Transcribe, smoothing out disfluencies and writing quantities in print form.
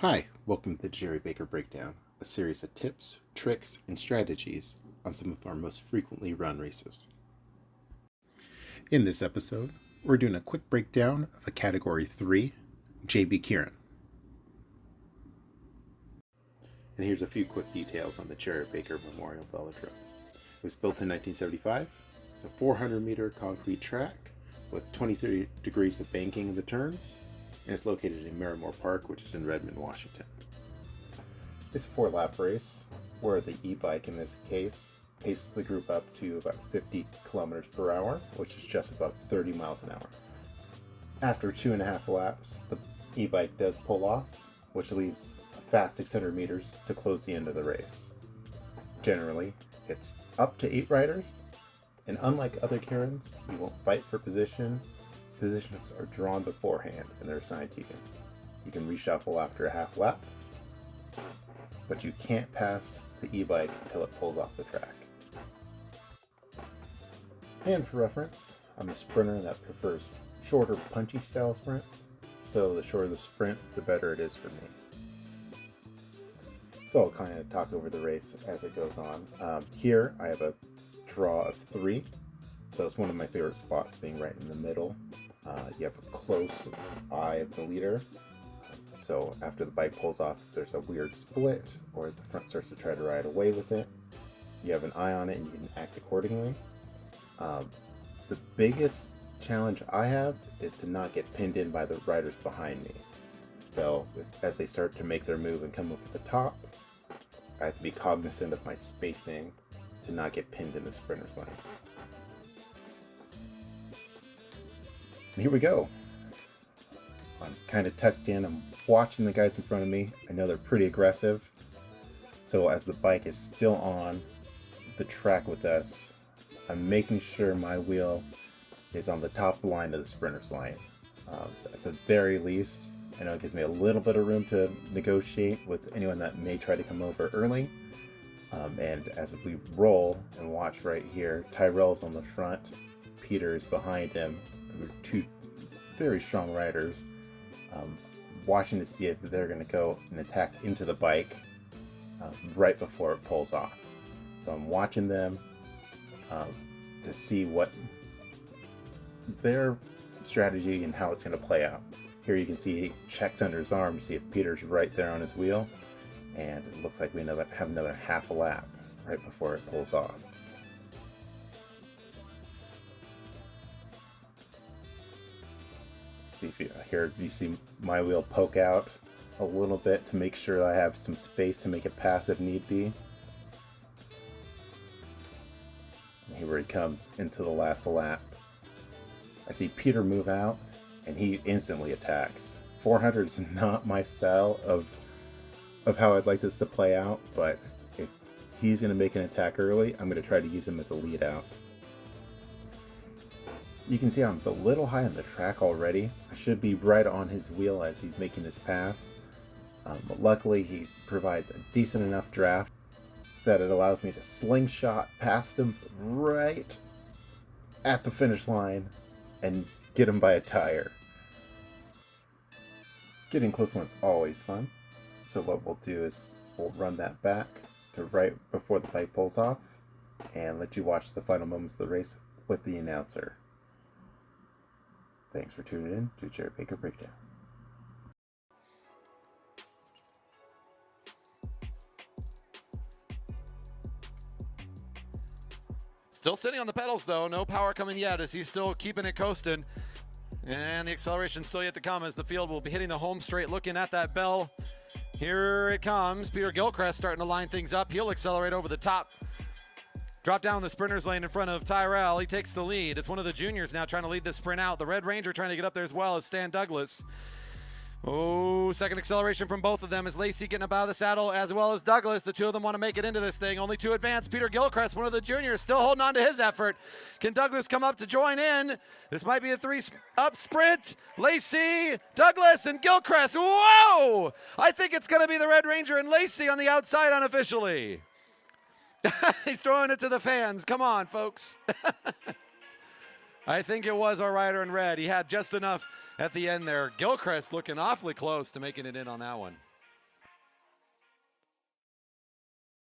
Hi, welcome to the Jerry Baker Breakdown, a series of tips, tricks, and strategies on some of our most frequently run races. In this episode, we're doing a quick breakdown of a Category 3 JB Keirin. And here's a few quick details on the Jerry Baker Memorial Velodrome. It was built in 1975. It's a 400-meter concrete track with 23 degrees of banking in the turns, and it's located in Miramore Park, which is in Redmond, Washington. It's a 4-lap race where the e-bike in this case paces the group up to about 50 kilometers per hour, which is just about 30 miles an hour. After 2.5 laps, the e-bike does pull off, which leaves a fast 600 meters to close the end of the race. Generally, it's up to 8 riders, and unlike other Keirins, you won't fight for position. Positions are drawn beforehand and they're assigned to you. You can reshuffle after a half lap, but you can't pass the e-bike until it pulls off the track. And for reference, I'm a sprinter that prefers shorter, punchy style sprints, so the shorter the sprint, the better it is for me. So I'll kind of talk over the race as it goes on. Here I have a draw of 3, so it's one of my favorite spots, being right in the middle. You have a close eye of the leader, so after the bike pulls off, there's a weird split, or the front starts to try to ride away with it. You have an eye on it and you can act accordingly. The biggest challenge I have is to not get pinned in by the riders behind me. So as they start to make their move and come up at the top, I have to be cognizant of my spacing to not get pinned in the sprinter's lane. And here we go. I'm kind of tucked in. I'm watching the guys in front of me. I know they're pretty aggressive. So as the bike is still on the track with us, I'm making sure my wheel is on the top line of the sprinter's line. At the very least, I know it gives me a little bit of room to negotiate with anyone that may try to come over early. And as we roll and watch right here, Tyrell's on the front, Peter is behind him. We're 2 very strong riders, watching to see if they're going to go and attack into the bike right before it pulls off. So I'm watching them to see what their strategy and how it's going to play out. Here you can see he checks under his arm to see if Peter's right there on his wheel, and it looks like we have another half a lap right before it pulls off. See if here you see my wheel poke out a little bit to make sure I have some space to make it pass if need be. And here we come into the last lap. I see Peter move out and he instantly attacks. 400 is not my style of how I'd like this to play out, but if he's going to make an attack early, I'm going to try to use him as a lead out. You can see I'm a little high on the track already. I should be right on his wheel as he's making his pass. But luckily he provides a decent enough draft that it allows me to slingshot past him right at the finish line and get him by a tire. Getting close one's always fun. So what we'll do is we'll run that back to right before the bike pulls off and let you watch the final moments of the race with the announcer. Thanks for tuning in to Jerry Baker Breakdown. Still sitting on the pedals though, no power coming yet as he's still keeping it coasting. And the acceleration still yet to come as the field will be hitting the home straight, looking at that bell. Here it comes. Peter Gilchrist starting to line things up. He'll accelerate over the top. Drop down the sprinter's lane in front of Tyrell. He takes the lead. It's one of the juniors now trying to lead this sprint out. The Red Ranger trying to get up there as well as Stan Douglas. Oh, second acceleration from both of them as Lacey getting up out of the saddle as well as Douglas. The 2 of them want to make it into this thing. Only 2 advance. Peter Gilchrist, one of the juniors, still holding on to his effort. Can Douglas come up to join in? This might be a 3-up sprint. Lacey, Douglas, and Gilchrist. Whoa! I think it's going to be the Red Ranger and Lacey on the outside unofficially. He's throwing it to the fans. Come on, folks. I think it was our rider in red. He had just enough at the end there. Gilchrist looking awfully close to making it in on that one.